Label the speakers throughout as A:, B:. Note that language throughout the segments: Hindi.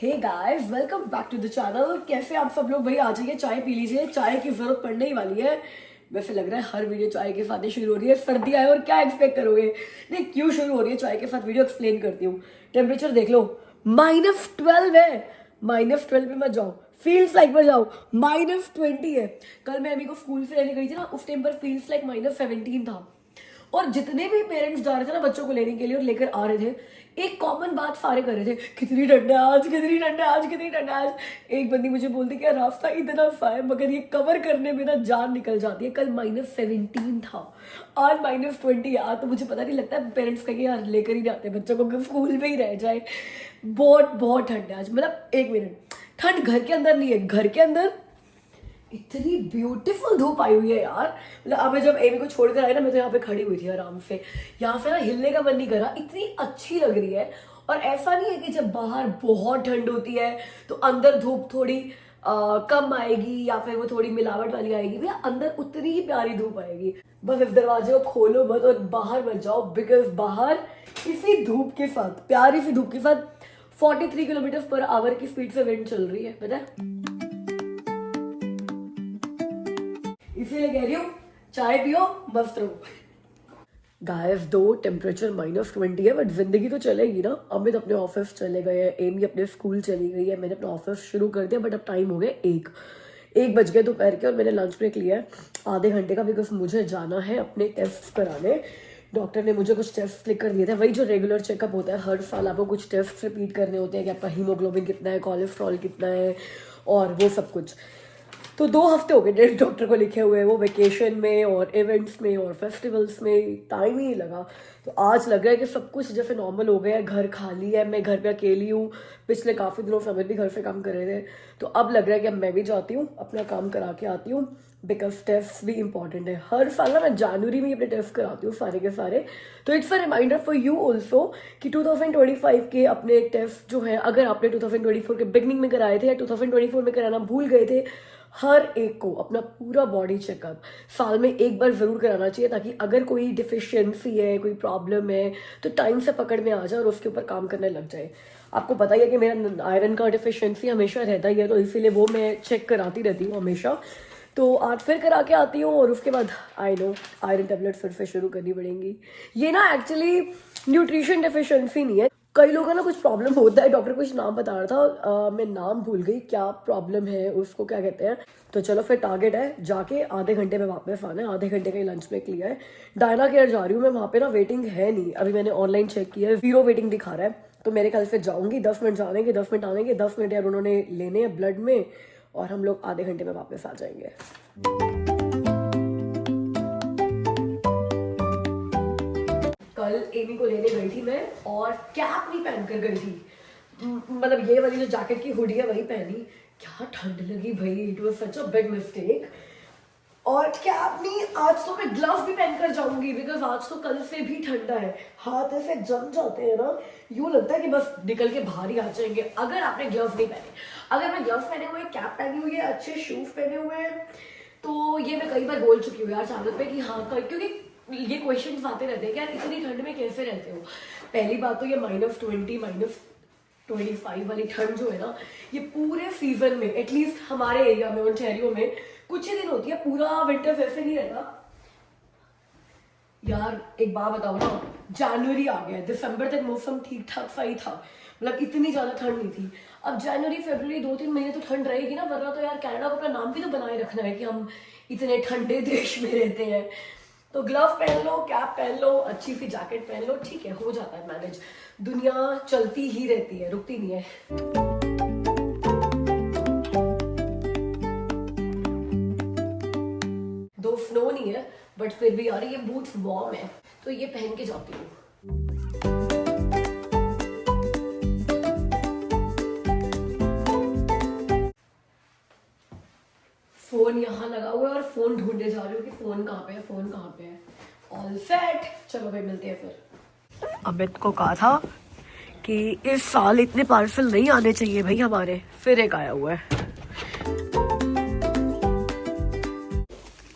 A: Hey guys, welcome back to the channel. कैसे आप सब लोग? भाई आ जाइए, चाय पी लीजिए, चाय की जरूरत पड़ने ही वाली है। वैसे लग रहा है हर वीडियो चाय के साथ ही शुरू हो रही है। सर्दी आए और क्या एक्सपेक्ट करोगे। नहीं, क्यों शुरू हो रही है चाय के साथ वीडियो एक्सप्लेन करती हूँ। टेम्परेचर देख लो, -12 है। -12 पे मत जाओ, फील्स लाइक पर जाओ, -20 है। कल मैं अम्मी को स्कूल से लेने गई थी ना, उस टाइम पर फील्स लाइक -17 था। और जितने भी पेरेंट्स जा रहे थे ना बच्चों को लेने के लिए और लेकर आ रहे थे, एक कॉमन बात सारे कर रहे थे, कितनी ठंड है आज, कितनी ठंड है आज, कितनी ठंड है आज। एक बंदी मुझे बोलती कि रास्ता इतना सा है मगर ये कवर करने में ना जान निकल जाती है। कल -17 था, आज -20 है। आज तो मुझे पता नहीं लगता पेरेंट्स कहेंगे यार लेकर ही जाते बच्चों को, स्कूल में ही रह जाए। बहुत बहुत ठंड है आज। मतलब एक मिनट, ठंड घर के अंदर नहीं है, घर के अंदर इतनी ब्यूटीफुल धूप आई हुई है यार। मतलब अब मैं जब एमी को छोड़कर आई ना, मैं तो यहाँ पे खड़ी हुई थी आराम से। यहाँ से ना हिलने का मन नहीं करा, इतनी अच्छी लग रही है। और ऐसा नहीं है कि जब बाहर बहुत ठंड होती है तो अंदर धूप थोड़ी कम आएगी या फिर वो थोड़ी मिलावट वाली आएगी। भैया अंदर उतनी ही प्यारी धूप आएगी। बस इस दरवाजे को खोलो मत और बाहर मत जाओ, बिकॉज बाहर इसी धूप के साथ, प्यारी सी धूप के साथ 43 किलोमीटर/आवर की स्पीड से विंड चल रही है, पता है। इसीलिए कह रही हूँ चाय पियो, मस्त रहो। गाइस, दो टेम्परेचर -20 है बट जिंदगी तो चलेगी ना। अमित अपने ऑफिस चले गए हैं, एमी अपने स्कूल चली गई है, मैंने अपना ऑफिस शुरू कर दिया। बट अब टाइम हो गया 1 बज गए दोपहर के और मैंने लंच ब्रेक लिया है आधे घंटे का, बिकॉज मुझे जाना है अपने टेस्ट कराने। डॉक्टर ने मुझे कुछ टेस्ट लिख कर दिए थे, वही जो रेगुलर चेकअप होता है। हर साल आपको कुछ टेस्ट रिपीट करने होते हैं कि आपका हीमोग्लोबिन कितना है, कोलेस्ट्रॉल कितना है और वो सब कुछ। तो 2 हफ्ते हो गए डॉक्टर को लिखे हुए, वो वेकेशन में और इवेंट्स में और फेस्टिवल्स में टाइम ही नहीं लगा। तो आज लग रहा है कि सब कुछ जैसे नॉर्मल हो गया है, घर खाली है, मैं घर पे अकेली हूँ। पिछले काफ़ी दिनों से अमित भी घर से काम कर रहे थे, तो अब लग रहा है कि अब मैं भी जाती हूँ, अपना काम करा के आती हूँ। बिकॉज टेस्ट भी इंपॉर्टेंट है। हर साल ना मैं जनवरी में अपने टेस्ट कराती हूँ सारे के सारे। तो it's a reminder for you also कि 2025 के अपने टेस्ट जो है, अगर आपने 2024 के बिगनिंग में कराए थे या 2024 में कराना भूल गए थे, हर एक को अपना पूरा बॉडी चेकअप साल में एक बार जरूर कराना चाहिए, ताकि अगर कोई डिफिशियंसी है, कोई प्रॉब्लम है तो टाइम से पकड़ में आ जाए और उसके ऊपर काम करने लग जाए। आपको पता ही है कि मेरा आयरन का डिफिशियंसी हमेशा रहता ही है, तो इसीलिए वो मैं चेक कराती रहती हूँ हमेशा। तो आज फिर करा के आती हूँ और उसके बाद आई नो आयरन टेबलेट फिर से शुरू करनी पड़ेंगी। ये ना एक्चुअली न्यूट्रिशन डिफिशियंसी नहीं है, कई लोगों का ना कुछ प्रॉब्लम होता है। डॉक्टर कुछ नाम बता रहा था, मैं नाम भूल गई क्या प्रॉब्लम है, उसको क्या कहते हैं। तो चलो फिर टारगेट है जाके आधे घंटे में वापस आना है। आधे घंटे का ही लंच ब्रेक लिया है। डायना केयर जा रही हूँ मैं, वहाँ पे ना वेटिंग है नहीं। अभी मैंने ऑनलाइन चेक किया है, 0 वेटिंग दिखा रहा है। तो मेरे ख्याल से जाऊँगी, 10 मिनट जाने के, 10 मिनट आने के, 10 मिनट यार उन्होंने लेने हैं ब्लड में और हम लोग आधे घंटे में वापस आ जाएंगे। कल एमी को लेने गई थी मैं और कैप नहीं पहन कर गई थी। मतलब ये वाली जो जैकेट की हुडी है वही पहनी। क्या ठंड लगी भाई, it was such a big mistake. और कैप नहीं, आज तो मैं ग्लव्स भी पहनकर जाऊंगी, बिकॉज आज तो कल से भी ठंडा है। हाथ ऐसे जम जाते हैं ना, यूं लगता है कि बस निकल के बाहर ही आ जाएंगे अगर आपने ग्लव्स नहीं पहने। अगर मैं ग्लव्स पहने हुए, कैप पहनी हुई है, अच्छे शूज पहने हुए हैं, तो ये मैं कई बार बोल चुकी हूँ यार चैनल पे कि हाँ, क्योंकि ये क्वेश्चंस आते रहते हैं कि यार इतनी ठंड में कैसे रहते हो। पहली बात तो ये -20 -25 वाली ठंड जो है ना, ये पूरे सीजन में एटलीस्ट हमारे एरिया में ओंटारियो में कुछ ही दिन होती है, पूरा विंटर ऐसे नहीं रहता। यार एक बात बताओ ना, जनवरी आ गया, दिसंबर तक मौसम ठीक ठाक सही था, मतलब इतनी ज्यादा ठंड नहीं थी। अब जनवरी फरवरी 2-3 महीने तो ठंड रहेगी ना, वरना तो यार कनाडा को अपना नाम भी तो बनाए रखना है कि हम इतने ठंडे देश में रहते हैं। तो ग्लव पहन लो, कैप पहन लो, अच्छी सी जैकेट पहन लो, ठीक है, हो जाता है मैनेज। दुनिया चलती ही रहती है, रुकती नहीं है। दो स्नो नहीं है बट फिर भी यार ये बूट्स वार्म है, तो ये पहन के जाती हूँ। फोन यहाँ लगा हुआ है और फोन ढूंढने जा रही हूँ कि फोन कहाँ पे है, फोन कहाँ पे है। ऑल सेट, चलो भाई मिलते हैं फिर। अमित को कहा था कि इस साल इतने पार्सल नहीं आने चाहिए भाई हमारे, फिर एक आया हुआ है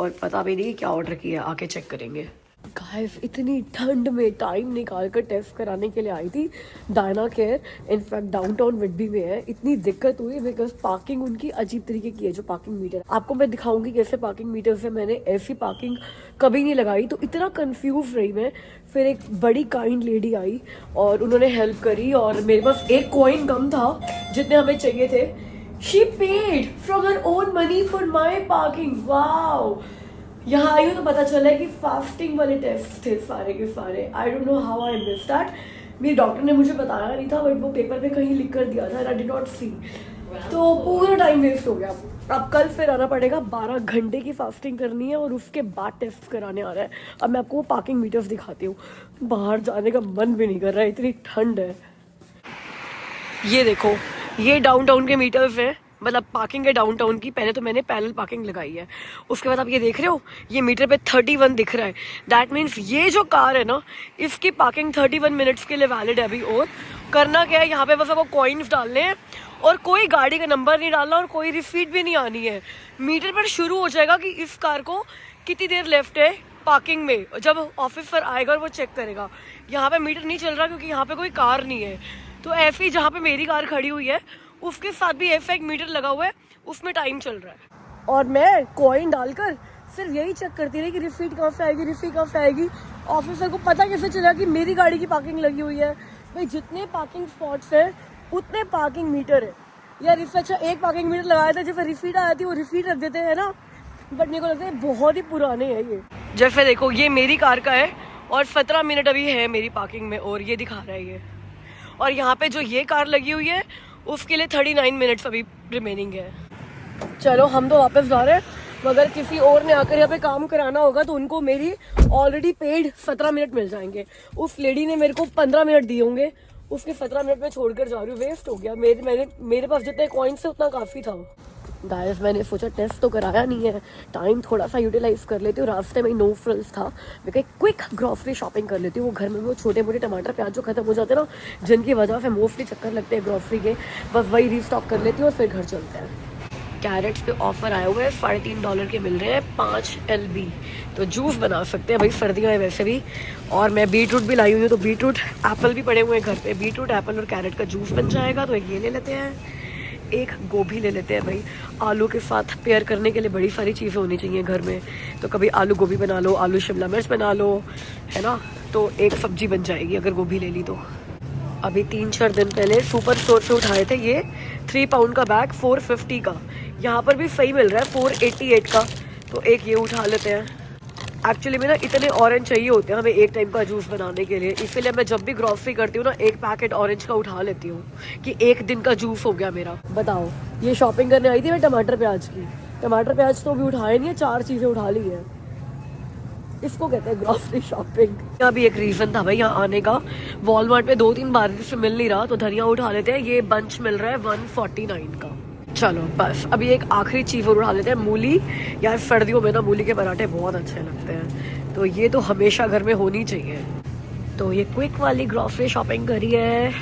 A: और पता भी नहीं क्या ऑर्डर किया, आके चेक करेंगे। गाइस इतनी ठंड में टाइम निकाल कर टेस्ट कराने के लिए आई थी डायना केयर, इनफैक्ट डाउनटाउन विडबी में है। इतनी दिक्कत हुई बिकॉज पार्किंग उनकी अजीब तरीके की है। जो पार्किंग मीटर आपको मैं दिखाऊंगी कैसे पार्किंग मीटर से मैंने ऐसी पार्किंग कभी नहीं लगाई, तो इतना कंफ्यूज रही मैं। फिर एक बड़ी काइंड लेडी आई और उन्होंने हेल्प करी और मेरे पास एक कॉइन कम था जितने हमें चाहिए थे। She paid from her own money for my parking. Wow, यहाँ आई हूँ तो पता चला है कि फास्टिंग वाले टेस्ट थे सारे के सारे। I don't know how I miss that. मेरे डॉक्टर ने मुझे बताया नहीं था, बट वो पेपर पे कहीं लिख कर दिया था, आई डिड नॉट सी। तो पूरा टाइम वेस्ट हो गया। अब कल फिर आना पड़ेगा, 12 घंटे की फास्टिंग करनी है और उसके बाद टेस्ट कराने आ रहा है। अब मैं आपको वो पार्किंग मीटर्स दिखाती हूँ। बाहर जाने का मन भी नहीं कर रहा है, इतनी ठंड है। ये देखो, ये डाउनटाउन के मीटर्स हैं, मतलब पार्किंग है डाउनटाउन की। पहले तो मैंने पैरेलल पार्किंग लगाई है, उसके बाद आप ये देख रहे हो ये मीटर पे 31 दिख रहा है। दैट मीन्स ये जो कार है ना, इसकी पार्किंग 31 मिनट्स के लिए वैलिड है अभी। और करना क्या है, यहाँ पे बस आपको कॉइन्स डालने हैं और कोई गाड़ी का नंबर नहीं डालना और कोई रिसीट भी नहीं आनी है। मीटर पर शुरू हो जाएगा कि इस कार को कितनी देर लेफ्ट है पार्किंग में। जब ऑफिसर आएगा और वो चेक करेगा। यहाँ पे मीटर नहीं चल रहा क्योंकि यहाँ पे कोई कार नहीं है। तो ऐसे ही जहाँ पे मेरी कार खड़ी हुई है उसके साथ भी ऐसा एक मीटर लगा हुआ है, उसमें टाइम चल रहा है। और मैं कॉइन डालकर सिर्फ यही चेक करती रही कि रिसीट कहाँ से आएगी, रिसीट कहाँ से आएगी। ऑफिसर को पता कैसे चला कि मेरी गाड़ी की पार्किंग लगी हुई है? भाई जितने पार्किंग स्पॉट्स हैं उतने पार्किंग मीटर है यार। इससे अच्छा एक पार्किंग मीटर लगाया था, जैसे रिसीट आती है वो रिसीट रख देते हैं ना। बट मेरे को लगता है बहुत ही पुराने हैं ये। जैसे देखो ये मेरी कार का है और 17 मिनट अभी है मेरी पार्किंग में और ये दिखा रहा है ये। और यहाँ पे जो ये कार लगी हुई है उसके लिए 39 मिनट्स अभी रिमेनिंग है। चलो हम तो वापस जा रहे हैं, मगर किसी और ने आकर यहाँ पे काम कराना होगा तो उनको मेरी ऑलरेडी पेड 17 मिनट मिल जाएंगे। उस लेडी ने मेरे को 15 मिनट दिए होंगे, उसके 17 मिनट में छोड़कर जा रही हूँ। वेस्ट हो गया। मेरे पास जितने कॉइन्स थे उतना काफ़ी था। गाइस मैंने सोचा टेस्ट तो कराया नहीं है, टाइम थोड़ा सा यूटिलाइज कर लेती हूँ। रास्ते में नो फ्रिल्स था, मैं कहीं क्विक ग्रॉसरी शॉपिंग कर लेती हूँ। वो घर में वो छोटे मोटे टमाटर प्याज जो खत्म हो जाते हैं ना, जिनकी वजह से मोस्टली चक्कर लगते हैं ग्रॉसरी के, बस वही रीस्टॉक कर लेती हूँ और फिर घर चलते हैं। कैरेट्स पे ऑफर आए हुए हैं, $3.5 के मिल रहे हैं 5 LB। तो जूस बना सकते हैं भाई, सर्दियाँ है वैसे भी। और मैं बीटरूट भी लाई हुई हूँ, तो बीटरूट एप्पल भी पड़े हुए हैं घर पे। बीटरूट एप्पल और कैरेट का जूस बन जाएगा। तो एक ये ले लेते हैं, एक गोभी ले लेते हैं भाई। आलू के साथ पेयर करने के लिए बड़ी सारी चीज़ें होनी चाहिए घर में। तो कभी आलू गोभी बना लो, आलू शिमला मिर्च बना लो, है ना। तो एक सब्जी बन जाएगी अगर गोभी ले ली तो। अभी 3-4 दिन पहले सुपर स्टोर से उठाए थे ये 3 पाउंड का बैग 450 का। यहाँ पर भी सही मिल रहा है 488 का। तो एक ये उठा लेते हैं। एक्चुअली में ना इतने ऑरेंज चाहिए होते हैं हमें एक टाइम का जूस बनाने के लिए, इसलिए मैं जब भी ग्रॉसरी करती हूँ ना एक पैकेट ऑरेंज का उठा लेती हूँ कि एक दिन का जूस हो गया मेरा। बताओ, ये शॉपिंग करने आई थी मैं टमाटर प्याज की। टमाटर प्याज तो अभी उठाए नहीं है, 4 चीज़ें उठा ली है। इसको कहते हैं ग्रॉसरी शॉपिंग। यहाँ भी एक रीज़न था भाई यहाँ आने का। वॉलमार्ट में 2-3 बार से मिल नहीं रहा, तो धनिया उठा लेते हैं। ये बंच मिल रहा है 149 का। चलो बस अभी एक आखिरी चीज़ और उठा लेते हैं, मूली। यार सर्दियों में ना मूली के पराठे बहुत अच्छे लगते हैं, तो ये तो हमेशा घर में होनी चाहिए। तो ये क्विक वाली ग्रॉसरी शॉपिंग करी है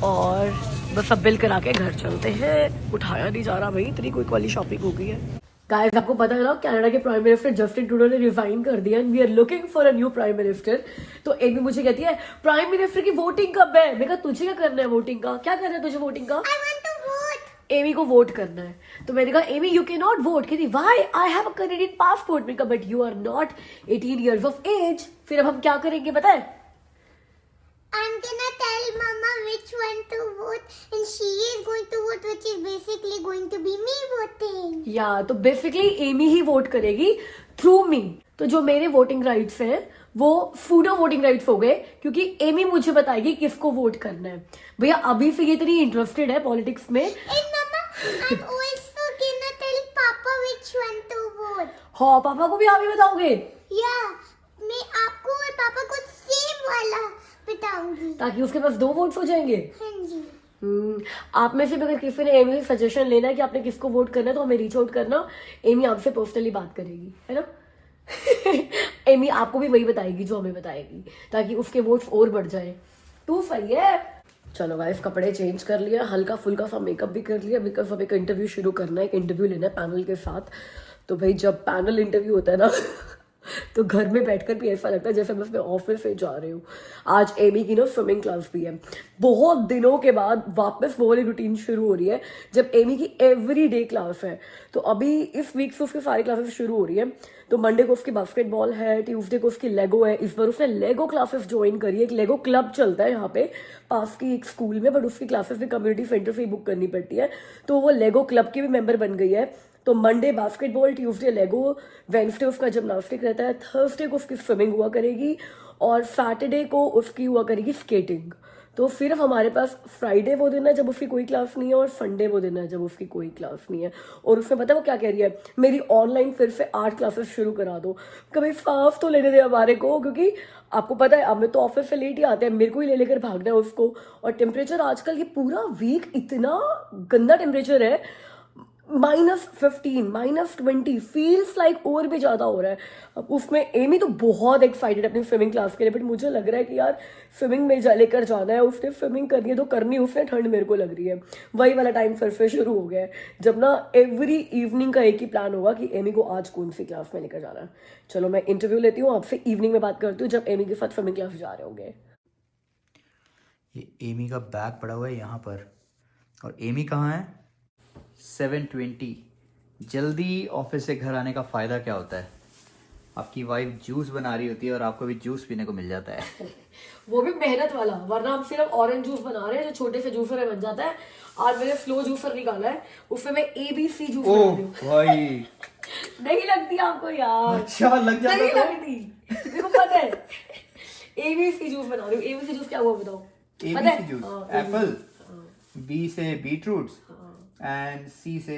A: और बस अब बिल करा के घर चलते हैं। उठाया नहीं जा रहा भाई, इतनी क्विक वाली शॉपिंग हो गई है। गाइस आपको पता है ना कनाडा के प्राइम मिनिस्टर जस्टिन ट्रूडो ने रिजाइन कर दिया and we are looking for a new prime minister. तो एक भी मुझे कहती है प्राइम मिनिस्टर की वोटिंग कब है? मैं कहा तुझे क्या करना है वोटिंग का? क्या करना है तुझे वोटिंग का? एमी को वोट करना है। तो मैंने कहा Amy you can not vote. कहती why? I have a Canadian passport. मैंने कहा but you are not 18 years of age। फिर अब हम क्या करेंगे पता है?
B: I'm gonna tell Mama which one to vote and she is going to vote, which is basically going to be me voting.
A: या तो बेसिकली एमी ही वोट करेगी थ्रू मी। तो जो मेरे वोटिंग राइट्स हैं वो सूडो वोटिंग राइट्स हो गए, क्योंकि एमी मुझे बताएगी किसको वोट करना है। भैया अभी से ये इतनी इंटरेस्टेड है पॉलिटिक्स में।
B: And Mama, I'm also gonna tell Papa which one to vote.
A: हाँ पापा को भी आप ही बताओगे?
B: Yeah, मैं आपको और पापा को सेम वाला बताऊंगी,
A: ताकि उसके पास 2 वोट्स हो जाएंगे।
B: हाँ जी।
A: आप में से भी अगर किसी ने एमी से सजेशन लेना है कि आपने किसको वोट करना है तो हमें रीच आउट करना। एमी आपसे पर्सनली बात करेगी, है ना। एमी आपको भी वही बताएगी जो हमें बताएगी, ताकि उसके वोट्स और बढ़ जाए। तू सही है। चलो गाइस कपड़े चेंज कर लिया, हल्का फुल्का सा मेकअप भी कर लिया, बिकॉज अब एक इंटरव्यू शुरू करना है। एक इंटरव्यू लेना है पैनल के साथ। तो भाई जब पैनल इंटरव्यू होता है ना तो घर में बैठकर भी ऐसा लगता है जैसे मैं अपने ऑफिस से जा रही हूँ। आज एमी की ना स्विमिंग क्लास भी है। बहुत दिनों के बाद वापस वो वाली रूटीन शुरू हो रही है जब एमी की एवरी डे क्लास है। तो अभी इस वीक से उसकी सारी क्लासेस शुरू हो रही है। तो मंडे को उसकी बास्केटबॉल है, ट्यूसडे को उसकी लेगो है। इस बार उसने लेगो क्लासेस ज्वाइन करी है। एक लेगो क्लब चलता है यहाँ पे पास की एक स्कूल में, बट उसकी क्लासेस भी कम्युनिटी सेंटर से ही बुक करनी पड़ती है। तो वो लेगो क्लब की भी मेंबर बन गई है। तो मंडे बास्केटबॉल, ट्यूसडे लेगो, वेंसडे उसका जिम्नास्टिक रहता है, थर्सडे को उसकी स्विमिंग हुआ करेगी और सैटरडे को उसकी हुआ करेगी स्केटिंग। तो सिर्फ हमारे पास फ्राइडे वो दिन है जब उसकी कोई क्लास नहीं है और संडे वो दिन है जब उसकी कोई क्लास नहीं है। और उसमें पता है वो क्या कह रही है, मेरी ऑनलाइन फिर से 8 क्लासेस शुरू करा दो। कभी साफ तो लेने दे हमारे को, क्योंकि आपको पता है हमें तो ऑफिस से लेट ही आते हैं, मेरे को ही ले लेकर भागना है उसको। और टेम्परेचर आजकल ये पूरा वीक इतना गंदा टेम्परेचर है, -15, -20 फील्स लाइक और भी ज्यादा हो रहा है। अब उसमें एमी तो बहुत एक्साइटेड है अपनी स्विमिंग क्लास के लिए, बट मुझे लग रहा है कि यार स्विमिंग में लेकर जाना है, उसने स्विमिंग करनी है तो करनी, उसने ठंड मेरे को लग रही है। वही वाला टाइम फिर से शुरू हो गया है जब ना एवरी इवनिंग का एक ही प्लान होगा कि एमी को आज कौन सी क्लास में लेकर जाना है। चलो मैं इंटरव्यू लेती हूँ, आपसे इवनिंग में बात करती हूँ जब एमी के साथ स्विमिंग क्लास जा रहे होंगे।
C: ये एमी का बैग पड़ा हुआ है यहाँ पर, और एमी कहाँ है? 7:20। जल्दी ऑफिस से घर आने का फ़ायदा क्या होता है? आपकी वाइफ जूस बना रही होती है और आपको भी जूस पीने को मिल जाता है।
A: वो भी मेहनत वाला, वरना हम सिर्फ ऑरेंज जूस बना रहे हैं जो छोटे से जूसर में बन जाता है। आज मैंने स्लो जूसर निकाला है, उसमें मैं ABC जूस बना रही हूँ।
C: भाई
A: नहीं लगती आपको यार?
C: अच्छा लग जाता
A: नहीं
C: तो?
A: लगती, मेरे को पता है। ABC जूस बना रही हूँ। ABC जूस क्या हुआ बताओ? पता है?
C: ABC जूस,
A: हाँ,
C: एप्पल,
A: हाँ,
C: B से बीटरूट्स
A: हाँ,
C: एंड C से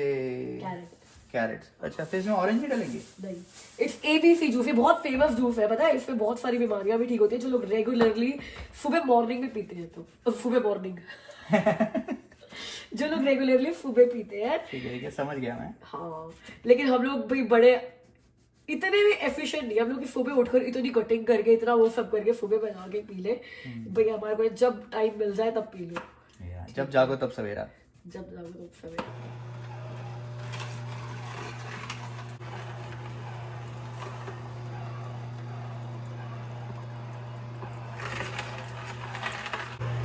A: कैरेट।
C: कैरेट्स। अच्छा, फिर इसमें ऑरेंज भी डालेंगे?
A: नहीं, इट्स ABC जूस। ये बहुत फेमस जूस है, पता है? इसमें बहुत सारी बीमारियां भी ठीक होती है जो लोग रेगुलरली सुबह मॉर्निंग में पीते हैं। तो सुबह मॉर्निंग जो लोग रेगुलरली सुबह पीते हैं।
C: ठीक है, समझ गया मैं।
A: हाँ, लेकिन हम लोग भाई बड़े इतने भी एफिशिएंट नहीं, हम लोग की सुबह उठकर इतनी कटिंग करके इतना वो सब करके सुबह बना के पी ले। भाई हमारे को जब टाइम मिल जाए तब पी लो।
C: जब जागो तब सवेरा।
A: जब जाओ तब सवेरे।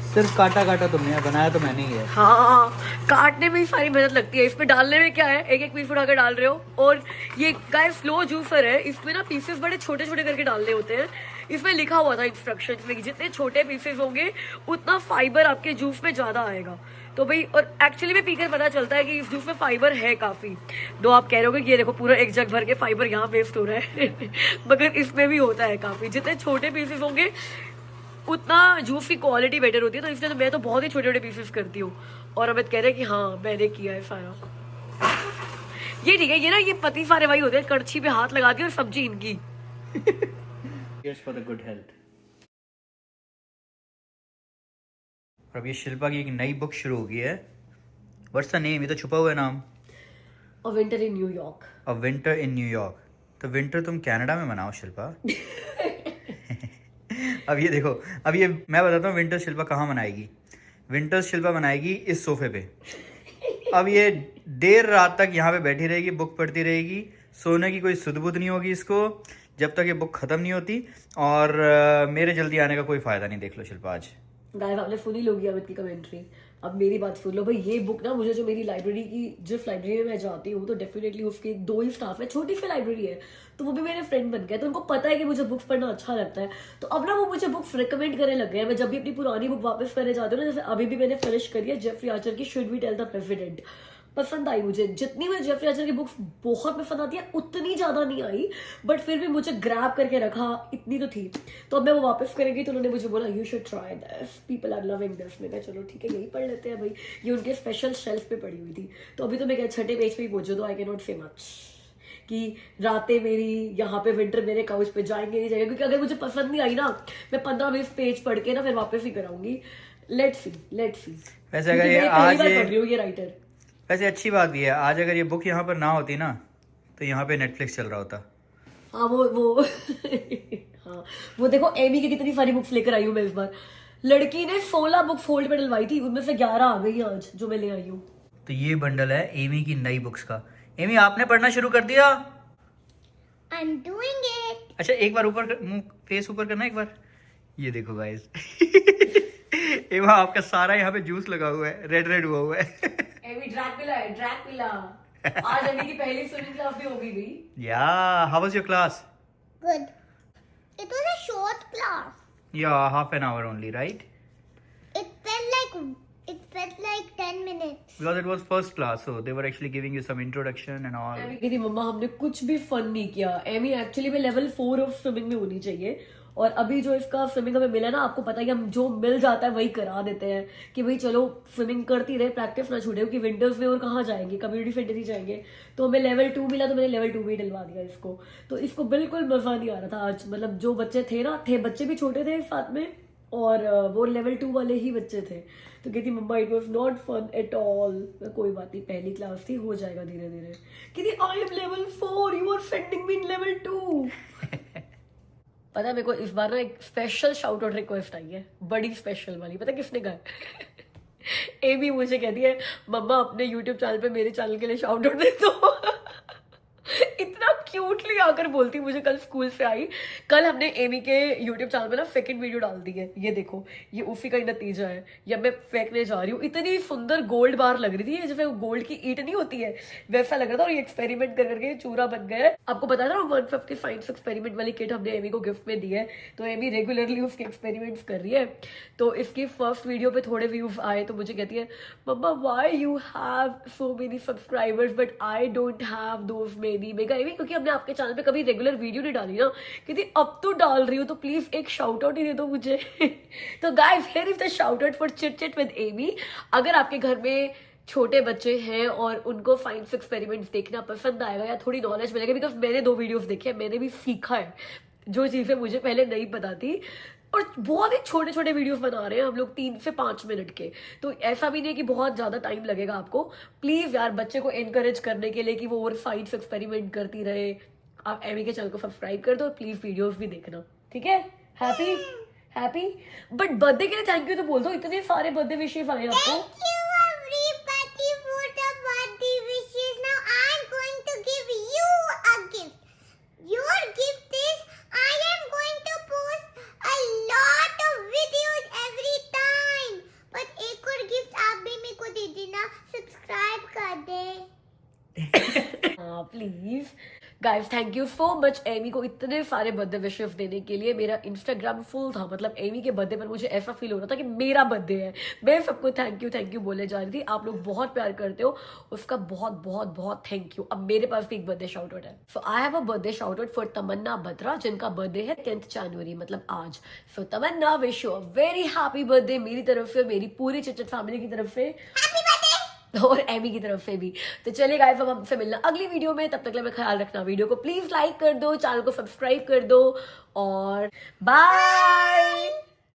C: सिर्फ काटा काटा तुमने, बनाया तो मैंने ही है।
A: हाँ, काटने में ही सारी मेहनत लगती है। इसमें डालने में क्या है, एक एक पीस उठाकर डाल रहे हो। और ये गाइस स्लो जूसर है, इसमें ना पीसेस बड़े छोटे छोटे करके डालने होते हैं। इसमें लिखा हुआ था इंस्ट्रक्शंस में कि जितने छोटे पीसेस होंगे उतना फाइबर आपके जूस में ज्यादा आएगा। तो भाई, और एक्चुअली में पीकर पता चलता है कि इस जूस में फाइबर है काफी। तो आप कह रहे हो कि ये देखो पूरा एक जग भर के फाइबर यहाँ वेस्ट हो रहा है मगर इसमें भी होता है काफी। जितने छोटे पीसेस होंगे उतना जूस की क्वालिटी बेटर होती है। तो इसलिए तो मैं तो बहुत ही छोटे छोटे पीसेस करती हूँ। और अमित कह रहे हैं कि हाँ मैंने किया है सारा। ये ठीक है, ये ना ये पति सारे भाई होते हैं, कड़छी पे हाथ लगा के और सब्जी इनकी।
C: Cheers for the good health। और अब ये शिल्पा की एक नई बुक शुरू हो गई है। What's the name? ये तो छुपा हुआ है नाम।
A: A Winter in New York।
C: A Winter in New York। तो विंटर तुम कनाडा में मनाओ शिल्पा। अब ये देखो, अब ये मैं बताता हूँ विंटर शिल्पा कहाँ मनाएगी। विंटर शिल्पा मनाएगी इस सोफे पे। अब ये देर रात तक यहाँ पे बैठी रहेगी, बुक पढ़ती रहेगी। सोने की कोई सुध-बुध नहीं होगी इसको जब तक ये बुक खत्म नहीं होती। और मेरे जल्दी आने का कोई फायदा नहीं। देख लो शिल्पा, आज
A: गाइस आपने सुनी लोगी अमित की कमेंट्री। अब मेरी बात सुन लो भाई। ये बुक ना मुझे, जो मेरी लाइब्रेरी की, जिस लाइब्रेरी में मैं जाती हूँ तो डेफिनेटली उसके 2 ही स्टाफ है, छोटी सी लाइब्रेरी है, तो वो भी मेरे फ्रेंड बन गए। तो उनको पता है कि मुझे बुक्स पढ़ना अच्छा लगता है, तो अब ना वो मुझे बुक्स रिकमेंड करने लग गए हैं। मैं जब भी अपनी पुरानी बुक वापस करने जाती हूँ ना, जैसे अभी भी मैंने फिनिश करी है जेफरी आर्चर की should we tell the president. पसंद आई मुझे। जितनी मुझे जेफरी आर्चर की बुक्स बहुत पसंद आती है उतनी ज्यादा नहीं आई, बट फिर भी मुझे ग्रैब करके रखा इतनी तो थी। तो अब मैं वो वापस करेंगी तो उन्होंने मुझे बोला you should try this, people are loving this. मैंने कहा चलो ठीक है यही पढ़ लेते हैं भाई। ये उनके स्पेशल शेल्फ पे पड़ी हुई थी। तो अभी तो मैं क्या 6ठे पेज पे ही पहुंची, तो आई कैन नॉट से मच कि रातें मेरी यहाँ पे विंटर मेरे काउच पे जाएंगे नहीं जाएंगे, क्योंकि अगर मुझे पसंद नहीं आई ना, मैं 15-20 पेज पढ़ के ना फिर वापस ही कराऊंगी। Let's see.
C: वैसे अगर ये आज
A: पढ़ रही हूँ ये राइटर।
C: वैसे अच्छी बात भी है, आज अगर ये बुक यहाँ पर ना होती ना तो यहाँ पे नेटफ्लिक्स चल रहा होता।
A: हाँ वो हाँ वो देखो एमी की कितनी सारी बुक्स लेकर आई हूँ मैं इस बार। लड़की ने 16 बुक्स फोल्ड पे डलवाई थी, उनमें से 11 आ गई आज जो मैं ले आई हूँ।
C: तो ये बंडल है एमी की नई बुक्स का। एमी आपने पढ़ना शुरू कर दिया?
B: I'm doing it।
C: अच्छा एक बार ऊपर मुंह फेस ऊपर करना एक बार, ये देखो गाइस एवा आपका सारा यहाँ पे जूस लगा हुआ है, रेड रेड हुआ है
A: एमी ड्रैकुला है, ड्रैकुला। आज एमी की पहली स्विमिंग क्लास भी होगी भी।
C: या how was your class?
B: Good. It was a short class.
C: या half an hour only right?
B: It felt like 10 minutes.
C: Because it was first class, so they were actually giving you some introduction and all.
A: Amy कहती मम्मा हमने कुछ भी फन नहीं किया। एमी एक्चुअली में लेवल 4 ऑफ स्विमिंग में होनी चाहिए, और अभी जो इसका स्विमिंग हमें मिला ना, आपको पता है कि हम जो मिल जाता है वही करा देते हैं कि भाई चलो स्विमिंग करती रहे, प्रैक्टिस ना छूटे, क्योंकि विंटर्स में और कहाँ जाएंगे, कम्युनिटी सेंटर ही जाएंगे। तो हमें लेवल 2 मिला, तो मैंने लेवल 2 भी डलवा दिया इसको। तो इसको बिल्कुल मजा नहीं आ रहा था आज, मतलब जो बच्चे थे ना, बच्चे भी छोटे थे साथ में, और वो लेवल 2 वाले ही बच्चे थे। तो कहती mama it was not fun at all. कोई बात नहीं, पहली क्लास थी, हो जाएगा धीरे धीरे। कहती I am level 4, you are sending me in level 2। पता है मेरे को इस बार ना एक स्पेशल शाउट आउट रिक्वेस्ट आई है, बड़ी स्पेशल वाली। पता किसने कहा? एमी मुझे कहती है मम्मा अपने यूट्यूब चैनल पे मेरे चैनल के लिए शाउट आउट दे दो। इतना क्यूटली आकर बोलती मुझे, कल स्कूल से आई। कल हमने एमी के यूट्यूब चैनल पे ना सेकंड वीडियो डाल दी है, ये देखो, ये उसी का ही नतीजा है। या मैं फेंकने जा रही हूँ, इतनी सुंदर गोल्ड बार लग रही थी, जैसे गोल्ड की ईट नहीं होती है वैसा लग रहा था, और ये एक्सपेरिमेंट कर करके चूरा बन गया है। आपको पता था 150 साइंस एक्सपेरिमेंट वाली किट हमने एमी को गिफ्ट में दी है, तो एमी रेगुलरली उसके एक्सपेरिमेंट्स कर रही है। तो इसकी फर्स्ट वीडियो पे थोड़े व्यूज आए, तो मुझे कहती है mama why you have so many subscribers but I don't have those many. मैं कहा क्योंकि हमने आपके चैनल पे कभी रेगुलर वीडियो नहीं डाली ना। कहती अब तो डाल रही हूँ, तो प्लीज एक शाउट आउट ही दे दो मुझे। तो guys here is the shout out for chit chit with Amy. अगर आपके घर में छोटे बच्चे हैं और उनको साइंस एक्सपेरिमेंट्स देखना पसंद आएगा या थोड़ी नॉलेज मिलेगा, बिकॉज मैंने 2 वीडियोस देखे हैं, मैंने भी सीखा है जो चीज़ें मुझे पहले नहीं पता थी, और बहुत ही छोटे छोटे वीडियोस बना रहे हैं हम लोग 3 से 5 मिनट के। तो ऐसा भी नहीं कि बहुत ज़्यादा टाइम लगेगा आपको। प्लीज़ यार बच्चे को एनकरेज करने के लिए कि वो और साइंस एक्सपेरिमेंट करती रहे, आप एमी के चैनल को सब्सक्राइब कर दो, प्लीज़ वीडियोस भी देखना, ठीक है? हैप्पी बट बर्थडे के लिए थैंक यू तो बोल दो, इतने सारे बर्थडे विशेस आए आपको।
B: Thank you everybody for the birthday wishes. Now I'm going to give you a gift. Your gift is I am going to post a lot of videos every time. But एक और गिफ्ट आप भी मेरे को दे देना, सब्सक्राइब कर दे।
A: हाँ please guys, thank you so much Amy को इतने सारे बर्थडे विशेस देने के लिए। मेरा इंस्टाग्राम फुल था, मतलब एमी के बर्थडे पर मुझे ऐसा फील हो रहा था कि मेरा बर्थडे है। मैं सबको थैंक यू बोले जा रही थी। आप लोग बहुत प्यार करते हो, उसका बहुत बहुत बहुत थैंक यू। अब मेरे पास भी एक बर्थडे शाउट आउट है। So I have a birthday shout out for Tamanna Batra, जिनका बर्थडे है 10th जनवरी, मतलब आज। So Tamanna, wish you a very happy birthday मेरी तरफ से, मेरी पूरी चिट चिट फैमिली की तरफ से, और एमी की तरफ से भी। तो चलिए गाइस, अब हमसे मिलना अगली वीडियो में। तब तक के लिए ख्याल रखना, वीडियो को प्लीज लाइक कर दो, चैनल को सब्सक्राइब कर दो, और बाय।